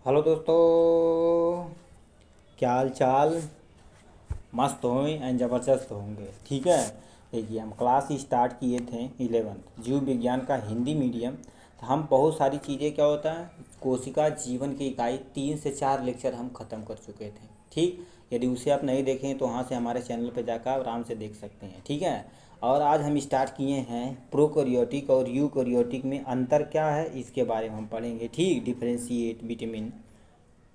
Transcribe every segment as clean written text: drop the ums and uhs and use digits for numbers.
Hello दोस्तों, क्या हाल चाल। मस्त होंगे एंड ज़बरदस्त होंगे। ठीक है। देखिए, हम क्लास स्टार्ट किए थे 11th जीव विज्ञान का हिंदी मीडियम। तो हम बहुत सारी चीज़ें क्या होता है, कोशिका जीवन की इकाई 3 से 4 लेक्चर हम ख़त्म कर चुके थे। ठीक। यदि उसे आप नहीं देखें तो वहाँ से हमारे चैनल पर जाकर आप आराम से देख सकते हैं। ठीक है। और आज हम स्टार्ट किए हैं प्रोकैरियोटिक और यूकैरियोटिक में अंतर क्या है इसके बारे में हम पढ़ेंगे। ठीक, differentiate between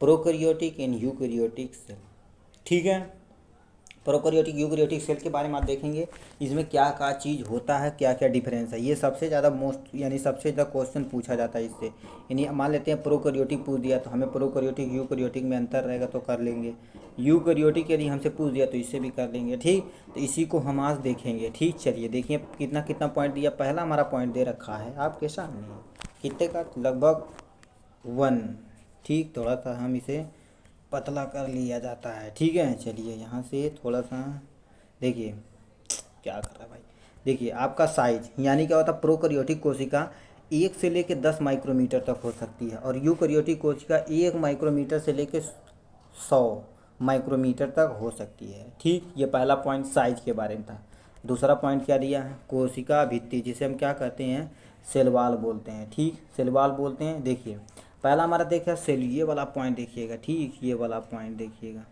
prokaryotic and eukaryotic cell. ठीक है। प्रोकैरियोटिक यूकैरियोटिक सेल के बारे में आप देखेंगे इसमें क्या क्या चीज़ होता है, क्या क्या डिफरेंस है। ये सबसे ज़्यादा मोस्ट यानी सबसे ज़्यादा क्वेश्चन पूछा जाता है इससे। यानी मान लेते हैं प्रोकैरियोटिक पूछ दिया तो हमें प्रोकैरियोटिक यूकैरियोटिक में अंतर रहेगा तो कर लेंगे। यूकैरियोटिक यदि हमसे पूछ दिया तो इससे भी कर लेंगे। ठीक। तो इसी को हम आज देखेंगे। ठीक, चलिए देखिए कितना कितना पॉइंट दिया। पहला हमारा पॉइंट दे रखा है आपके सामने, कितने का, लगभग 1। ठीक, थोड़ा सा हम इसे पतला कर लिया जाता है। ठीक है, चलिए यहाँ से थोड़ा सा देखिए क्या कर रहा है भाई। देखिए आपका साइज यानी क्या होता है, प्रोकैरियोटिक कोशिका 1 से लेकर 10 माइक्रोमीटर तक हो सकती है और यूकैरियोटिक कोशिका 1 माइक्रोमीटर से लेकर 100 माइक्रोमीटर तक हो सकती है। ठीक, ये पहला पॉइंट साइज के बारे में था। दूसरा पॉइंट क्या दिया है, कोशिका भित्ति, जिसे हम क्या कहते हैं, सेल वॉल बोलते हैं। ठीक, सेल वॉल बोलते हैं। देखिए पहला हमारा देखिए सेल, ये वाला पॉइंट देखिएगा। ठीक, ये वाला पॉइंट देखिएगा,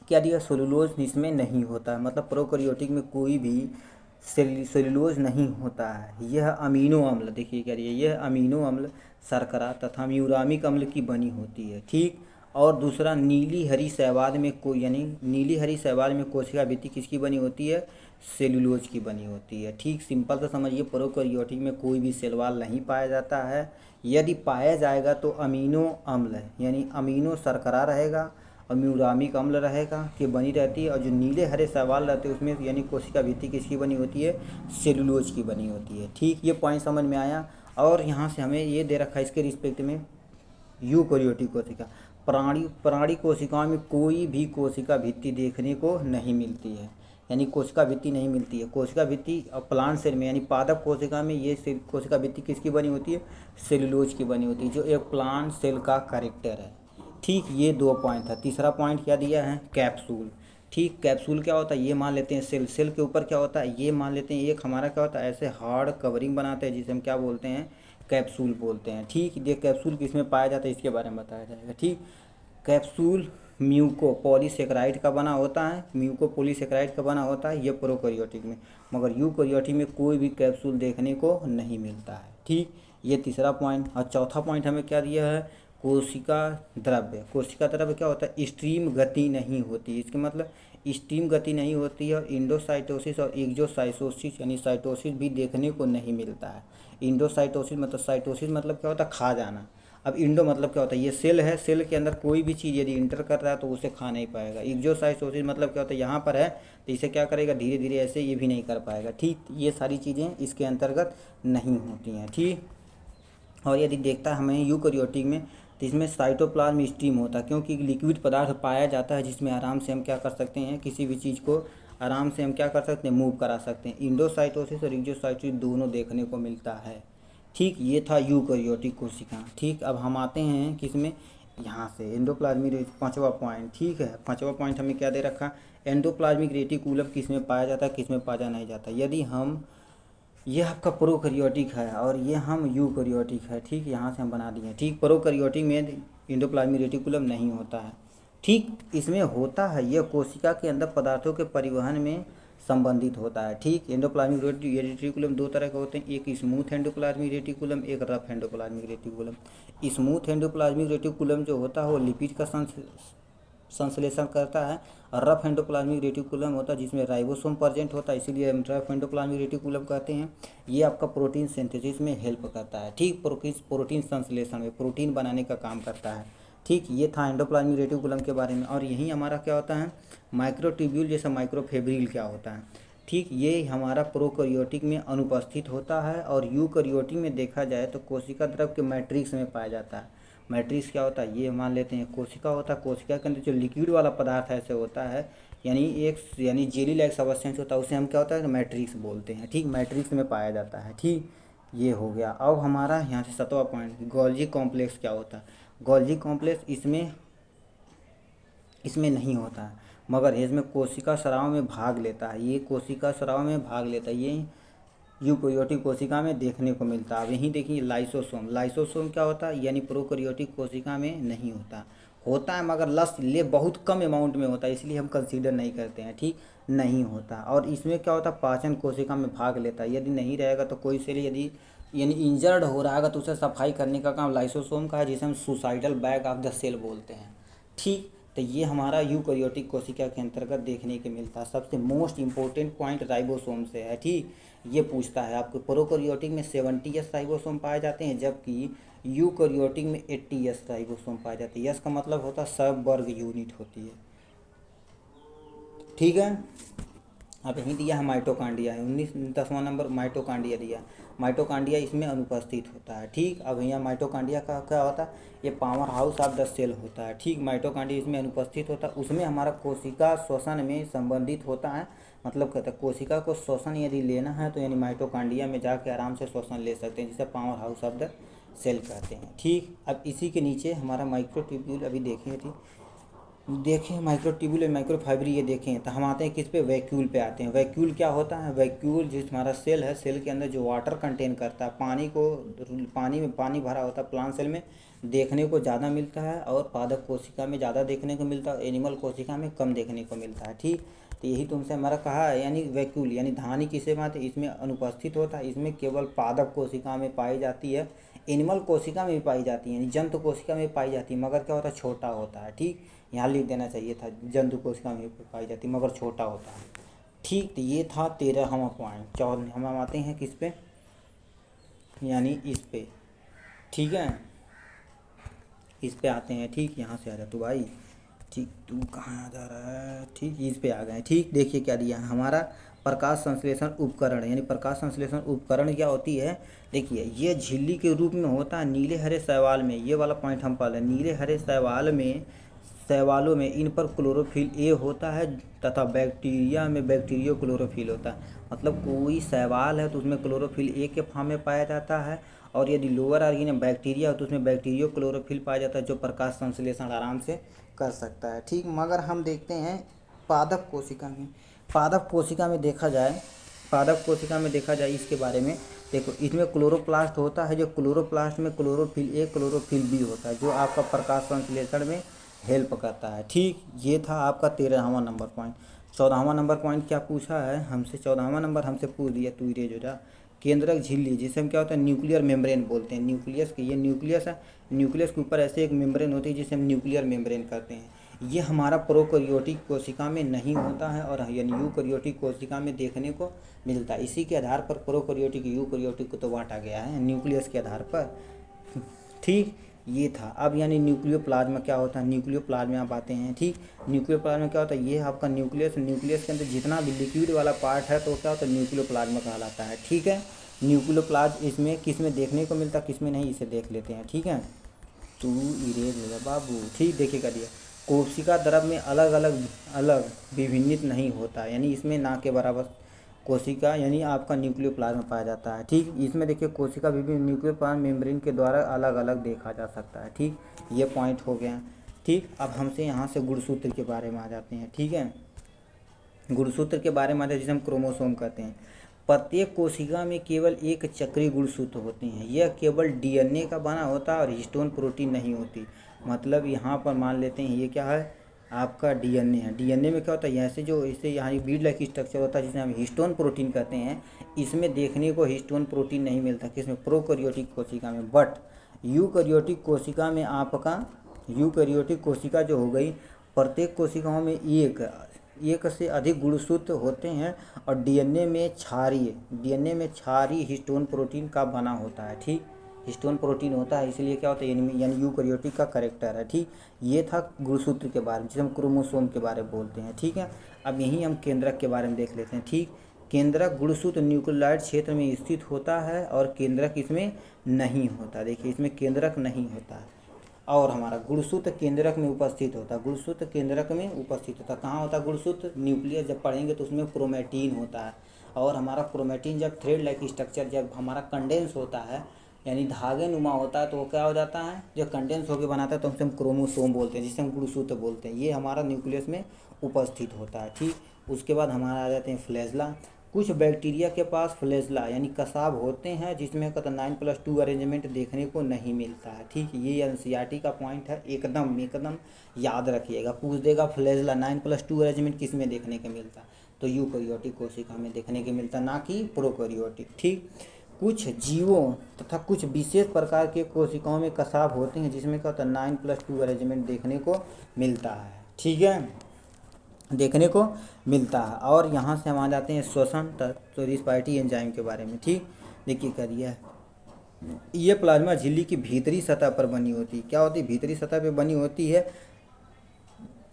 क्या दिया, सेलुलोज इसमें नहीं होता है। मतलब प्रोकैरियोटिक में कोई भी सेलुलोज नहीं होता है। यह अमीनो अम्ल, देखिए क्या दिया, यह अमीनो अम्ल शर्करा तथा म्यूरामिक अम्ल की बनी होती है। ठीक। और दूसरा नीली हरी शैवाल में कोई यानी नीली हरी शैवाल में कोशिका भित्ति किसकी बनी होती है, सेलुलोज की बनी होती है। ठीक, सिंपल से समझिए, प्रोकैरियोटिक में कोई भी सेल वॉल नहीं पाया जाता है। यदि पाया जाएगा तो अमीनो अम्ल यानी अमीनो शर्करा रहेगा और म्यूरामिक अम्ल रहेगा कि बनी रहती है। और जो नीले हरे शैवाल रहते हैं उसमें यानी कोशिका भित्ति किसकी बनी होती है, सेलुलोज की बनी होती है। ठीक, ये पॉइंट समझ में आया। और यहाँ से हमें ये दे रखा है इसके रिस्पेक्ट में, यूकैरियोटिक कोशिका, प्राणी प्राणी कोशिकाओं में कोई भी कोशिका भित्ति देखने को नहीं मिलती है। यानी कोशिका भित्ति नहीं मिलती है। कोशिका भित्ति और प्लांट सेल में यानी पादप कोशिका में ये कोशिका भित्ति किसकी बनी होती है, सेलुलोज की बनी होती है, जो एक प्लांट सेल का करेक्टर है। ठीक, ये 2 पॉइंट था। तीसरा पॉइंट क्या दिया है, कैप्सूल। ठीक, कैप्सूल क्या होता है, ये मान लेते हैं सेल, सेल के ऊपर क्या होता है, ये मान लेते हैं एक हमारा क्या होता है, ऐसे हार्ड कवरिंग बनाते हैं जिसे हम क्या बोलते हैं, कैप्सूल बोलते हैं। ठीक, ये कैप्सूल किसमें पाया जाता है इसके बारे में बताया जाएगा। ठीक, कैप्सूल म्यूको पॉलीसेकेराइड का बना होता है, म्यूको पॉलीसेकेराइड का बना होता है ये प्रोकैरियोटिक में, मगर यूकैरियोटिक में कोई भी कैप्सूल देखने को नहीं मिलता है। ठीक, ये तीसरा पॉइंट। और चौथा पॉइंट हमें क्या दिया है, कोशिका द्रव्य। कोशिका द्रव्य क्या होता है, स्ट्रीम गति नहीं होती। इसके मतलब स्ट्रीम गति नहीं होती है और इंडोसाइटोसिस और एक्जोसाइटोसिस यानी साइटोसिस भी देखने को नहीं मिलता है। इंडोसाइटोसिस मतलब, साइटोसिस मतलब क्या होता है, खा जाना। अब इंडो मतलब क्या होता है, ये सेल है, सेल के अंदर कोई भी चीज़ यदि इंटर कर रहा है तो उसे खा नहीं पाएगा। एक्जोसाइटोसिस मतलब क्या होता है, यहाँ पर है तो इसे क्या करेगा, धीरे धीरे ऐसे ये भी नहीं कर पाएगा। ठीक, ये सारी चीज़ें इसके अंतर्गत नहीं होती हैं। ठीक। और यदि देखता है हमें यूकैरियोटिक में तो इसमें साइटोप्लाज्म स्ट्रीम होता है, क्योंकि लिक्विड पदार्थ पाया जाता है जिसमें आराम से हम क्या कर सकते हैं, किसी भी चीज़ को आराम से हम क्या कर सकते हैं, मूव करा सकते हैं। इंडोसाइटोसिस और एक्जोसाइटोसिस दोनों देखने को मिलता है। ठीक, ये था यूकैरियोटिक कोशिका। ठीक, अब हम आते हैं किसमें, यहाँ से एंडोप्लाज्मिक पांचवा पॉइंट। ठीक है, पांचवा पॉइंट हमें क्या दे रखा, एंडोप्लाज्मिक रेटिकुलम किस में पाया जाता है, किस में पाया नहीं जाता। यदि हम, ये आपका प्रोकैरियोटिक है और ये हम यूकैरियोटिक है। ठीक, यहाँ से हम बना दिए। ठीक, प्रोकैरियोटिक में एंडोप्लाज्मिक रेटिकुलम नहीं होता है। ठीक, इसमें होता है, यह कोशिका के अंदर पदार्थों के परिवहन में संबंधित होता है। ठीक, एंडोप्लाज्मिक रेटिकुलम 2 तरह के होते हैं, एक स्मूथ एंडोप्लाज्मिक रेटिकुलम, एक rough endoplasmic reticulum. Smooth endoplasmic reticulum जो होता है वो लिपिड का संश्लेषण करता है। और रफ एंडोप्लाज्मिक रेटिकुलम होता है जिसमें राइबोसोम प्रेजेंट होता है, इसीलिए हम रफ एंडोप्लाज्मिक रेटिकुलम कहते हैं। ये आपका प्रोटीन सिंथेसिस में हेल्प करता है। ठीक, प्रोटीन संश्लेषण में प्रोटीन बनाने का काम करता है। ठीक, ये था एंडोप्लाज्मिक रेटिकुलम के बारे में। और यही हमारा क्या होता है, माइक्रोट्यूब्यूल जैसा माइक्रोफिब्रिल क्या होता है। ठीक, ये हमारा प्रोकैरियोटिक में अनुपस्थित होता है और यूकैरियोटिक में देखा जाए तो कोशिका द्रव के मैट्रिक्स में पाया जाता है। मैट्रिक्स क्या होता है, ये मान लेते हैं कोशिका होता है, कोशिका के अंदर जो लिक्विड वाला पदार्थ ऐसे होता है यानी एक यानी जेली लाइक सब्सटेंस होता है, उसे हम क्या होता है, मैट्रिक्स बोलते हैं। ठीक, मैट्रिक्स में पाया जाता है। ठीक, ये हो गया। अब हमारा यहाँ से 7वां पॉइंट, गोल्जी कॉम्प्लेक्स क्या होता है। गोल्जी कॉम्प्लेक्स इसमें नहीं होता है, मगर इसमें कोशिका स्राव में भाग लेता है। ये कोशिका स्राव में भाग लेता है, ये यूकेरियोटिक कोशिका में देखने को मिलता है। अब यहीं देखिए लाइसोसोम, लाइसोसोम क्या होता है, यानी प्रोकैरियोटिक कोशिका में नहीं होता, होता है मगर ले बहुत कम अमाउंट में होता है, इसलिए हम कंसीडर नहीं करते हैं, ठीक, नहीं होता। और इसमें क्या होता है, पाचन कोशिका में भाग लेता है। यदि नहीं रहेगा तो कोई सेल यदि यानी इंजर्ड हो रहा है तो उसे सफाई करने का काम लाइसोसोम का है, जिसे हम suicidal bag of the cell बोलते हैं, ठीक। तो ये हमारा यूकेरियोटिक कोशिका के अंतर्गत देखने के मिलता है। सबसे मोस्ट इंपॉर्टेंट पॉइंट राइबोसोम से है, ठीक। ये पूछता है आपको, प्रोकैरियोटिक में 70S राइबोसोम पाए जाते हैं, जबकि यूकेरियोटिक में 80S राइबोसोम पाए जाते हैं। यस का मतलब होता है सब वर्ग यूनिट होती है, ठीक है। अब यहीं दिया है माइटोकांड्रिया है, 10वां नंबर माइटोकांड्रिया दिया। माइटोकांड्रिया इसमें अनुपस्थित होता है, ठीक। अब यहाँ माइटोकांड्रिया का क्या होता है, ये powerhouse of the cell होता है, ठीक। माइटोकांड्रिया इसमें अनुपस्थित होता है, उसमें हमारा कोशिका श्वसन में संबंधित होता है। मतलब कहता है कोशिका को श्वसन यदि लेना है तो यानी माइटोकांड्रिया में जाके आराम से श्वसन ले सकते हैं, जिसे powerhouse of the cell कहते हैं, ठीक। अब इसी के नीचे हमारा माइक्रोट्यूब्यूल अभी देखें, ठीक। देखें माइक्रोट्यूब्यूल और माइक्रोफाइब्रिल, ये देखें तो हम आते हैं किस पे, वैक्यूल पे आते हैं। वैक्यूल क्या होता है, वैक्यूल जिस हमारा सेल है, सेल के अंदर जो वाटर कंटेन करता है, पानी में पानी भरा होता है, प्लांट सेल में देखने को ज़्यादा मिलता है और पादप कोशिका में ज़्यादा देखने को मिलता है, एनिमल कोशिका में कम देखने को मिलता है, ठीक। तो यही तुमसे हमारा कहा है, यानी वैक्यूल यानी धानी किसे बात है, इसमें अनुपस्थित होता है, इसमें केवल पादप कोशिका में पाई जाती है, एनिमल कोशिका में भी पाई जाती है, यानी जंतु कोशिका में पाई जाती है, मगर क्या होता है, छोटा होता है, ठीक। यहाँ लिख देना चाहिए था, जंतु कोशिका में पाई जाती है मगर छोटा होता है, ठीक। तो ये था 13वां पॉइंट। 14 हम आते हैं किस पे, यानी इस पे, ठीक है, इस पे आते हैं, ठीक। यहाँ से आ जा तू भाई, ठीक, तू कहाँ आ जा रहा है, ठीक। इस पे आ गए, ठीक। देखिए क्या दिया है हमारा, प्रकाश संश्लेषण उपकरण, यानी प्रकाश संश्लेषण उपकरण क्या होती है, देखिए ये झिल्ली के रूप में होता है नीले हरे शैवाल में। ये वाला पॉइंट हम पढ़ रहे हैं, नीले हरे शैवालों में इन पर क्लोरोफिल ए होता है तथा बैक्टीरिया में बैक्टीरियो क्लोरोफिल होता है। मतलब कोई शैवाल है तो उसमें क्लोरोफिल ए के फॉर्म में पाया जाता है, और यदि लोअर ऑर्गेनिज्म बैक्टीरिया हो तो उसमें बैक्टीरियो क्लोरोफिल पाया जाता है, जो प्रकाश संश्लेषण आराम से कर सकता है, ठीक। मगर हम देखते हैं पादप कोशिका में, पादप कोशिका में देखा जाए, पादप कोशिका में देखा जाए इसके बारे में, देखो इसमें क्लोरोप्लास्ट होता है, जो क्लोरोप्लास्ट में क्लोरोफिल ए क्लोरोफिल बी होता है, जो आपका प्रकाश संश्लेषण में हेल्प करता है, ठीक। ये था आपका 13वां नंबर पॉइंट। 14वां नंबर पॉइंट क्या पूछा है हमसे, 14वां नंबर हमसे पूछ दिया, तू इरेज हो जा। केंद्रक झिल्ली, जिसे हम क्या होता है, न्यूक्लियर मेम्ब्रेन बोलते हैं, न्यूक्लियस की, ये न्यूक्लियस है, न्यूक्लियस के ऊपर ऐसे एक मेम्ब्रेन होती है जिसे हम न्यूक्लियर मेम्ब्रेन कहते हैं। ये हमारा प्रोकैरियोटिक कोशिका में नहीं होता है और यानी यूकैरियोटिक कोशिका में देखने को मिलता है। इसी के आधार पर प्रोकैरियोटिक यूकैरियोटिक को तो बांटा गया है न्यूक्लियस के आधार पर, ठीक। ये था। अब यानी न्यूक्लियोप्लाज्मा क्या होता है, न्यूक्लियोप्लाज्मा आप आते हैं, ठीक। न्यूक्लियोप्लाज्मा क्या होता है, ये आपका न्यूक्लियस, न्यूक्लियस के अंदर जितना भी लिक्विड वाला पार्ट है तो क्या होता है, न्यूक्लियोप्लाज्मा कहलाता है, ठीक है। न्यूक्लियोप्लाज्म इसमें किस में देखने को मिलता है, किस में नहीं, इसे देख लेते हैं, ठीक है। तू इरेज हो जा बाबू, ठीक। देखिए कर दिया, कोशिका द्रव में अलग विभिन्नित नहीं होता, यानी इसमें ना के बराबर कोशिका यानी आपका न्यूक्लियोप्लाज्म पाया जाता है, ठीक। इसमें देखिए कोशिका विभिन्न न्यूक्लियोप्लाज्म मेम्ब्रेन के द्वारा अलग अलग देखा जा सकता है, ठीक। ये पॉइंट हो गया, ठीक। अब हमसे यहाँ से गुणसूत्र के बारे में आ जाते हैं, ठीक है। गुणसूत्र के बारे में आते हैं जिसे हम क्रोमोसोम कहते हैं। प्रत्येक कोशिका में केवल एक चक्रीय गुणसूत्र होते हैं, यह केवल डीएनए का बना होता है और हिस्टोन प्रोटीन नहीं होती। मतलब यहाँ पर मान लेते हैं ये क्या है, आपका डीएनए है। डीएनए में क्या होता है, ऐसे जो इसे यहाँ बीड लाइक स्ट्रक्चर होता है जिसे हम हिस्टोन प्रोटीन कहते हैं, इसमें देखने को हिस्टोन प्रोटीन नहीं मिलता, किसमें, प्रोकैरियोटिक कोशिका में। बट यूकैरियोटिक कोशिका में आपका, यूकैरियोटिक कोशिका जो हो गई, प्रत्येक कोशिकाओं में एक से अधिक गुणसूत्र होते हैं और डीएनए में क्षारीय हिस्टोन प्रोटीन का बना होता है, ठीक। हिस्टोन प्रोटीन होता है, इसलिए क्या होता है, यानी यूकैरियोटिक का कैरेक्टर है, ठीक। ये था गुणसूत्र के बारे में, जिसे हम क्रोमोसोम के बारे में बोलते हैं, ठीक है। अब यहीं हम केंद्रक के बारे में देख लेते हैं, ठीक। केंद्रक गुणसूत्र न्यूक्लियोलाइड क्षेत्र में स्थित होता है और केंद्रक इसमें नहीं होता। देखिए इसमें केंद्रक नहीं होता है, और हमारा गुणसूत्र केंद्रक में उपस्थित होता है, गुणसूत्र केंद्रक में उपस्थित होता है। कहाँ होता है गुणसूत्र, न्यूक्लियस जब पढ़ेंगे तो उसमें क्रोमैटिन होता है, और हमारा क्रोमैटिन जब थ्रेड लाइक स्ट्रक्चर जब हमारा कंडेंस होता है यानी धागे नुमा होता है तो वो क्या हो जाता है, जो कंडेंस होकर बनाता है तो उसे हम क्रोमोसोम बोलते हैं, जिसे हम गुणसूत्र बोलते हैं। ये हमारा न्यूक्लियस में उपस्थित होता है। ठीक, उसके बाद हमारा आ जाते हैं फ्लैजला। कुछ बैक्टीरिया के पास फ्लैजला यानी कसाब होते हैं, जिसमें कहता 9+2 अरेंजमेंट देखने को नहीं मिलता है। ठीक, ये एनसीईआरटी का पॉइंट है, एकदम एकदम याद रखिएगा। पूछ देगा फ्लैजला 9+2 अरेंजमेंट किस में देखने को मिलता, तो यूकैरियोटिक कोशिका में देखने को मिलता, ना कि प्रोकैरियोटिक। ठीक, कुछ जीवों तथा कुछ विशेष प्रकार के कोशिकाओं में कसाब होते हैं, जिसमें क्या होता है 9+2 अरेंजमेंट देखने को मिलता है। ठीक है, देखने को मिलता है। और यहाँ से हम आ जाते हैं श्वसन तो रिस्पायरेटरी एंजाइम के बारे में। ठीक, देखिए करिए, ये प्लाज्मा झिल्ली की भीतरी सतह पर बनी होती है। क्या होती है, भीतरी सतह पे बनी होती है,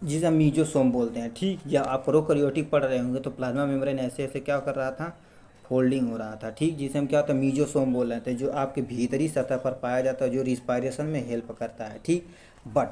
जिसे हम मीजोसोम बोलते हैं। ठीक, या आप प्रोकैरियोटिक पढ़ रहे होंगे तो प्लाज्मा मेम्ब्रेन ऐसे ऐसे क्या कर रहा था, फोल्डिंग हो रहा था। ठीक, जिसे हम क्या होता है मीजोसोम बोल रहे थे, जो आपके भीतरी सतह पर पाया जाता है, जो रिस्पायरेशन में हेल्प करता है। ठीक, बट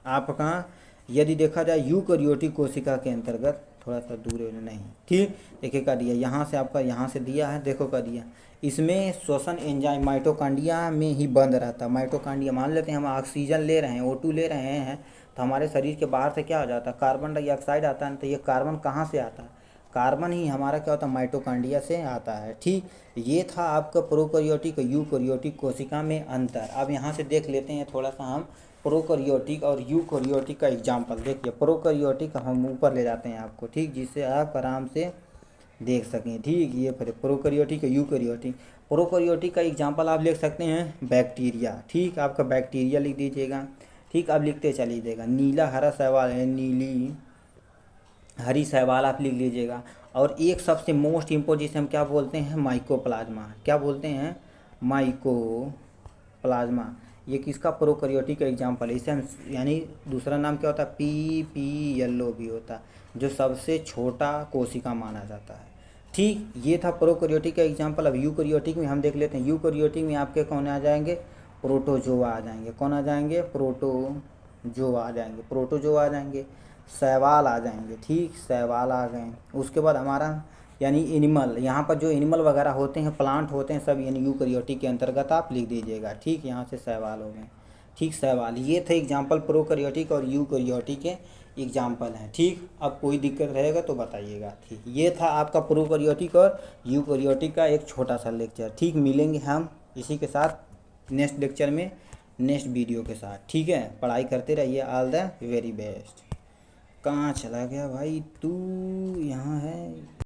आप कहाँ, यदि देखा जाए यूकैरियोटिक कोशिका के अंतर्गत, थोड़ा सा दूर है नहीं। ठीक, देखिए का दिया यहाँ से, आपका यहाँ से दिया है, देखो का दिया, इसमें श्वसन एंजाइम माइटोकांड्रिया में ही बंद रहता है। माइटोकांड्रिया, मान लेते हैं हम ऑक्सीजन ले रहे हैं, O2 ले रहे हैं, तो हमारे शरीर के बाहर से क्या हो जाता है, कार्बन डाइऑक्साइड आता है। तो ये कार्बन कहाँ से आता है, कार्बन ही हमारा क्या होता है, माइटोकांड्रिया से आता है। ठीक, ये था आपका प्रोकैरियोटिक और यूकैरियोटिक कोशिका में अंतर। अब यहाँ से देख लेते हैं थोड़ा सा हम प्रोकैरियोटिक और यूकैरियोटिक का एग्जाम्पल। देखिए प्रोकैरियोटिक हम ऊपर ले जाते हैं आपको, ठीक, जिससे आप आराम से देख सकें। ठीक, ये फिर प्रोकैरियोटिक और यूकैरियोटिक। प्रोकैरियोटिक का एग्जाम्पल आप लिख सकते हैं बैक्टीरिया। ठीक, आपका बैक्टीरिया लिख दीजिएगा। ठीक, अब लिखते चलिए देगा, नीला हरा शैवाल है, नीली हरी शैवाल आप लिख लीजिएगा। और एक सबसे मोस्ट इम्पोर्टेंट, जिसे हम क्या बोलते हैं, माइकोप्लाज्मा। क्या बोलते हैं, माइकोप्लाज्मा। ये किसका, प्रोकैरियोटिक का एग्जाम्पल है। इसे हम, यानी दूसरा नाम क्या होता है, PPLO भी होता है, जो सबसे छोटा कोशिका माना जाता है। ठीक, ये था प्रोकैरियोटिक का एग्जाम्पल। अब यूकैरियोटिक में हम देख लेते हैं। यूकैरियोटिक में आपके कौन आ जाएंगे, प्रोटोजोआ आ जाएंगे। कौन आ जाएंगे, प्रोटोजोआ आ जाएंगे, प्रोटोजोआ आ जाएंगे, शैवाल आ जाएंगे। ठीक, शैवाल आ गए। उसके बाद हमारा यानी एनिमल, यहाँ पर जो एनिमल वगैरह होते हैं, प्लांट होते हैं, सब यानी यूकैरियोटिक के अंतर्गत आप लिख दीजिएगा। ठीक, यहाँ से शैवाल हो गए। ठीक, शैवाल। ये थे एग्जाम्पल प्रोकैरियोटिक और यूकैरियोटिक के एग्जाम्पल हैं। ठीक, अब कोई दिक्कत रहेगा तो बताइएगा। ठीक, ये था आपका प्रोकैरियोटिक और यूकैरियोटिक का एक छोटा सा लेक्चर। ठीक, मिलेंगे हम इसी के साथ नेक्स्ट लेक्चर में, नेक्स्ट वीडियो के साथ। ठीक है, पढ़ाई करते रहिए। All the very best. कहाँ चला गया भाई तू, यहाँ है।